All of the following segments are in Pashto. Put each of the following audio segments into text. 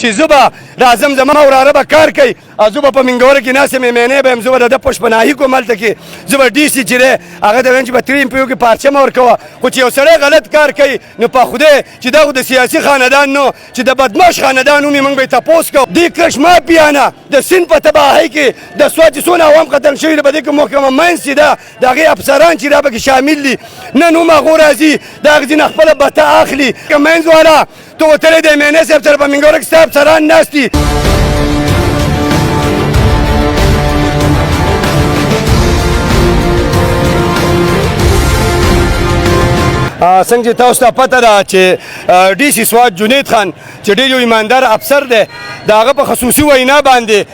چې زه به راځم زما وراره به کار کوي او زه به په منګوره کې ناست یم میمینې به یم زه به د ده پشپناهي کوم هلته کې زه به ډي سي چې دی هغه ته وایم چې په 3 MP کې پارچه مه ورکوه خو چې یو سړی غلط کار کوي نو په خدای چې دا خو د سیاسي خاندان نو چې د بدماش خاندان ومي موږ به یې تپوس کوو دې کرش مافیانه د سیند په تباهۍ کې د سوات چې څونه عوام قتل شوي دي په دې کې محکمه منځ چې ده د هغې افسران چې دا پکې شامل دي نن هم هغو راځي د هغې ځینې خپله بته اخلي که منځ والا تو وتلی دی مینې صاحب سره په منګوره کې ستا افسران ناست دي څنګه چې تاسو ته پته ده چې ډي سي سوات جنید خان چې ډېر یو ایماندار افسر دی د هغه په خصوصي وینا باندې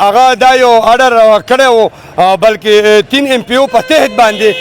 هغه دا یو اډر کړی و بلکې 3 MPO په تحت باندې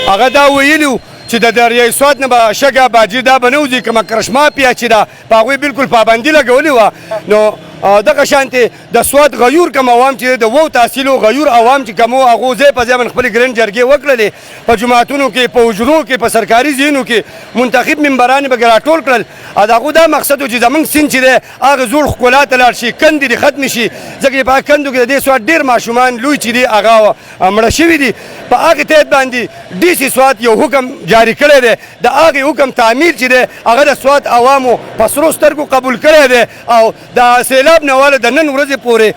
هغه دا ویلي و چې د دریای سوات نه به شګه باجیر دا به نه وځي کومه کرش مافیا چې ده په هغوی بلکل پابندي لګولې وه نو دغه شانتې د سوات غیور کم عوام چې د وو تحصیلو غیور عوام چې کم وو هغو ځای په ځای باندې خپلې ګرنډ جرګې وکړلې په جوماتونو کې په حجرو کې په سرکاري ځایونو کې منتخب ممبران یې پکې راټول کړل او د هغو دا مقصد و چې زموږ سیند چې دی هغه زوړ ښکلا ته لاړ شي کندې دې ختمې شي ځکه چې په هغه کندو کې د دې سوات ډېر ماشومان لوی چې دي هغه مړه شوي دي په هغې تحت باندې ډي سي سوات یو حکم جاري کړی دی د هغې حکم تعمیل چې دی هغه د سوات عوامو په سرو سترګو قبول کړی دی او د سیلاب نه والا د نن ورځې پورې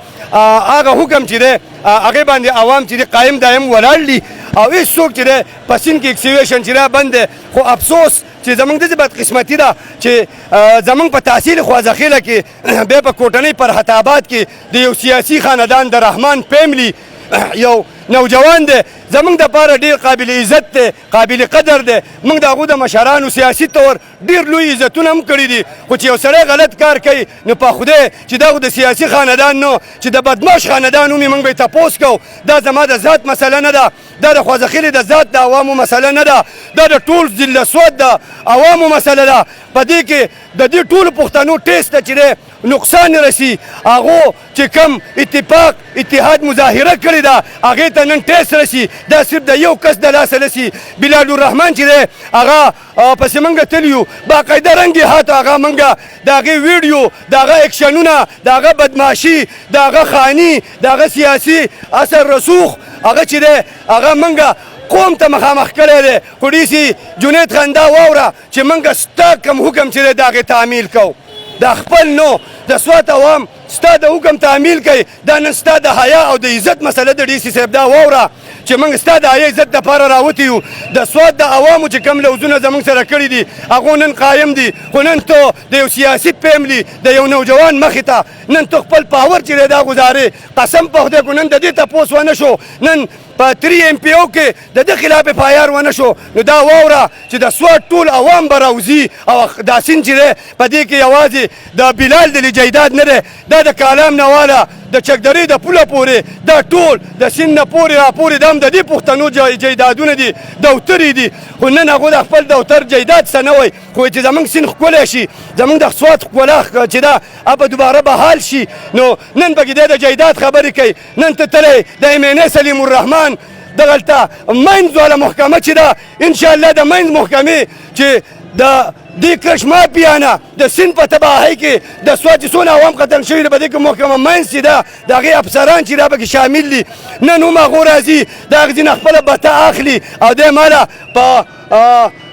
هغه حکم چې دی هغې باندې عوام چې دی قایم دایم ولاړ دي او هېڅوک چې دی په سیند کې اکسیویشن چې دی بند دی خو افسوس چې زموږ داسې بدقسمتي ده چې زموږ په تحصیل خوازخیله کې بیا په کوټنۍ فرحت آباد کې د یو سیاسي خاندان د رحمان فیملی یو نوجوان دی زموږ دپاره ډېر قابل عزت دی قابل قدر دی موږ د هغو د مشرانو سیاسي طور ډېر لوی عزتونه هم کړي دي خو چې یو سړی غلط کار کوي نو په خدای چې دا خو د سیاسي خاندان نو چې د بدماش خاندان ومي موږ به یې تپوس کوو دا زما د ذات مسله نه ده دا د خوازخیلې د ذات د عوامو مسله نه ده دا د ټول ضلع سوات د عوامو مسله ده په دې کې د دې ټولو پښتنو ټیسټ ته چې دی نقصان رسي هغو چې کم اتفاق اتحاد مظاهره کړې ده هغې ته نن ټیسټ رسي دا صرف د یو کس د لاسه رسي بلال الرحمن چې دی هغه پسې موږ تللي یو باقاعده رنګې هاتو هغه موږ د هغې ویډیو د هغه اکشنونه د هغه بدماشي د هغه خاني د هغه سیاسي اثر رسوخ هغه چې دی هغه موږ قوم ته مخامخ کړی دی خو ډي سي جنید خان دا واوره چې موږ ستا کوم حکم چې دی د هغې تعمیل کوو د خپل نو د سوات عوام ستا د حکم تعمیل کوي دا نن ستا د حیا او د عزت مسله د ډي سي صاحب دا واوره چې موږ ستا د حیا عزت دپاره راوتي یو د سوات د عوامو چې کوم لوزونه زموږ سره کړي دي هغو نن قایم دي خو نن تو د یو سیاسي فیملي د یو نوجوان مخې ته نن تو خپل پاور چې دی دا ګزارې قسم په خدای کو نن د دې تپوس ونه شو نن په 3 MPO کې د ده خلاف پایار ونه شو نو دا واوره چې د سوات ټول عوام به راوځي او دا سیند چې دی په دې کې یوازې د بلال د جیداد نه دی دا د کالام نه واله د چکدرې د پوله پورې دا ټول د سیند نه پورې راپورې دا هم د دې پښتنو جیدادونه دي دوترې دي خو نن هغو د خپل دوتر جیداد څه نه وایي خو چې زموږ سیند ښکلی شي زموږ د سوات ښکلا چې ده هغه به دوباره بحال شي نو نن پکې دی د جیداد خبرې کوي نن ته تلی د MNA سلیم الرحمن دغلته منځ والا محکمه چې ده انشاءالله د منځ محکمې چې د دې کرش مافیانه د سیند په تباهۍ کې د سوات چې څونه عوام قتل شوي دي په دې کې محکمه منځ چې ده د هغې افسران چې دا پکې شامل دي نن هم هغو راځي د هغې ځینې خپله بته اخلي او دی ماله په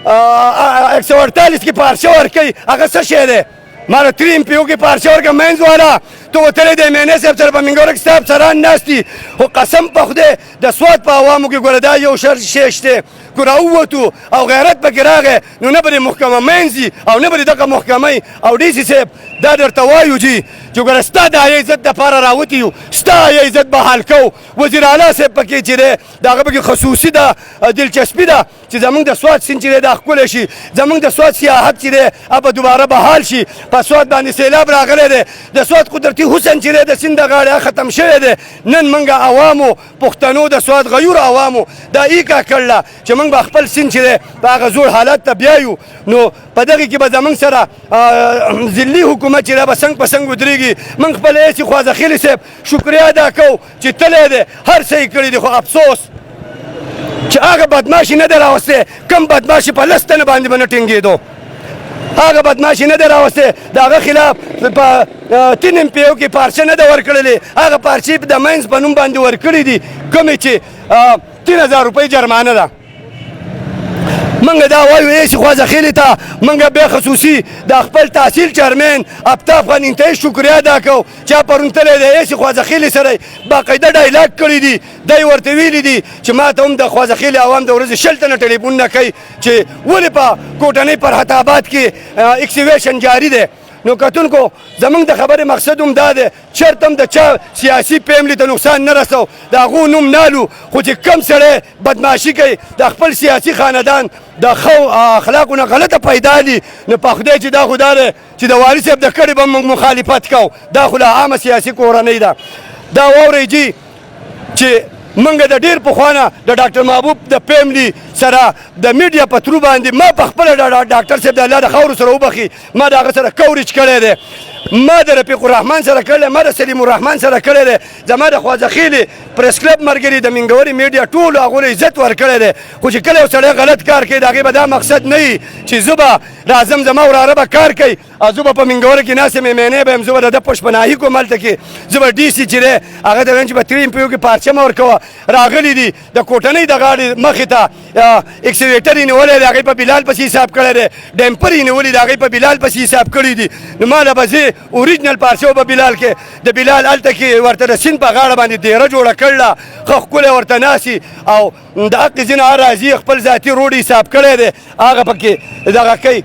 148 کې پارچه ورکوي هغه څه شی دی ماله 3 MPO کې پارچه ورکوه منځ والا تو وتلی دی MNA صاحب سره په منګوره کې ستا افسران ناست دي خو قسم په خدای د سوات په عوامو کې ګوره دا یو شی شته که راووتو او غیرت پکې راغی نو نه به د محکمه منځي او نه به د دغه محکمې او ډي سي صاحب دا درته وایو چې ګوره ستا د حیا عزت دپاره راوتي یو ستا حیا عزت بحال کوو وزیر اعلی صاحب پکې چې دی د هغه پکې خصوصي ده دلچسپي ده چې زموږ د سوات سیند چې دی دا ښکلی شي زموږ د سوات سیاحت چې دی هغه به دوباره بحال شي په سوات باندې سیلاب راغلی دی د سوات قدرتي حسن چې دی د سیند د غاړې ختم شوی دی نن موږ عوامو پښتنو د سوات غیور عوامو دا ایکا کړله چې موږ به خپل سیند چې دی په هغه زوړ حالت ته بیایو نو په دغې کې به زموږ سره ضلعي حکومت چې دی به څنګ په څنګ ودرېږي موږ خپل هېڅ خوازخیلي صاحب شکریه ادا کوو چې تلی دی هر څه یې کړي دي خو افسوس چې هغه بدماشي نه دی راوستی کوم بدماشي په لس تنه باندې به نه ټینګېدو هغه بدماشي نه دی راوستی د هغه خلاف په 3 MP کې پارچه نه ده ورکړلې هغه پارچې د مینځ په نوم باندې ورکړي دي کومې چې 3000 روپۍ جرمانه ده منګه دا وایو ایسي خوازخیلې ته منګه بیا خصوصي د خپل تحصیل چیرمن افتاب خان انتهایی شکریه ادا کوو چا پرون تللی دی ایسي خوازخیلې سره باقاعده ډایلاګ کړي دي دی ورته ویلي دي چې ما ته هم د خوازخیلې عوام د ورځې 60 تنه ټلیفونونه کوي چې ولې په کوټنۍ فرحت آباد کې اکسیویشن جاري دی نو کتونکو زمونږ د خبرې مقصد هم دا دی چېرته هم د چا سیاسي فیملي ته نقصان نه رسو د هغو نوم نالو خو چې کم سړی بدماشي کوي د خپل سیاسي خاندان د ښو اخلاقو نه غلطه پیدا دي نو په خدای چې دا خو دا دی چې د والي صاحب د کړي به موږ مخالفت کوو دا خو له عامه سیاسي کورنۍ ده دا واورئ جي چې منګه د ډیر پخوانه د ډاکټر محبوب د فیملی سره د میډیا په ترو باندې ما په خپله ډاکټر صاحب د الله د خاورو سره وبخي ما د هغه سره کوریج کړی دی ما د رفیق الرحمن سره کړی ما د سلیم الرحمن سره کړی دی زما د خوازخیلې پریس کلب ملګري د منګوري میډیا ټولو هغو له عزت ورکړی دی خو چې کله یو سړی غلط کار کوي د هغې به دا مقصد نه وي چې زه به راځم زما وراره به کار کوي او زه به په منګوره کې ناست یم میمینۍ به یم زه به د ده پشپناهي کوم هلته کې زه به ډي سي چې دی هغه ته وایم چې په 3 MP کې پارچه مه ورکوه راغلي دي د کوټنۍ د غاړې مخې ته اکسیویټر یې نیولی دی هغې په بلال پسې حساب کړی دی ډیمپر یې نیولي د هغې په بلال پسې حساب کړي دي نو ما له به زه اوریجنل پارچه په بلال کې د بلال هلته کې ورته د سیند په غاړه باندې دیره جوړه کړله ښه ښکلی ورته ناسي او د حق ځینې راځي خپل ذاتي روډ حساب کړی دی هغه پکې دغه کوي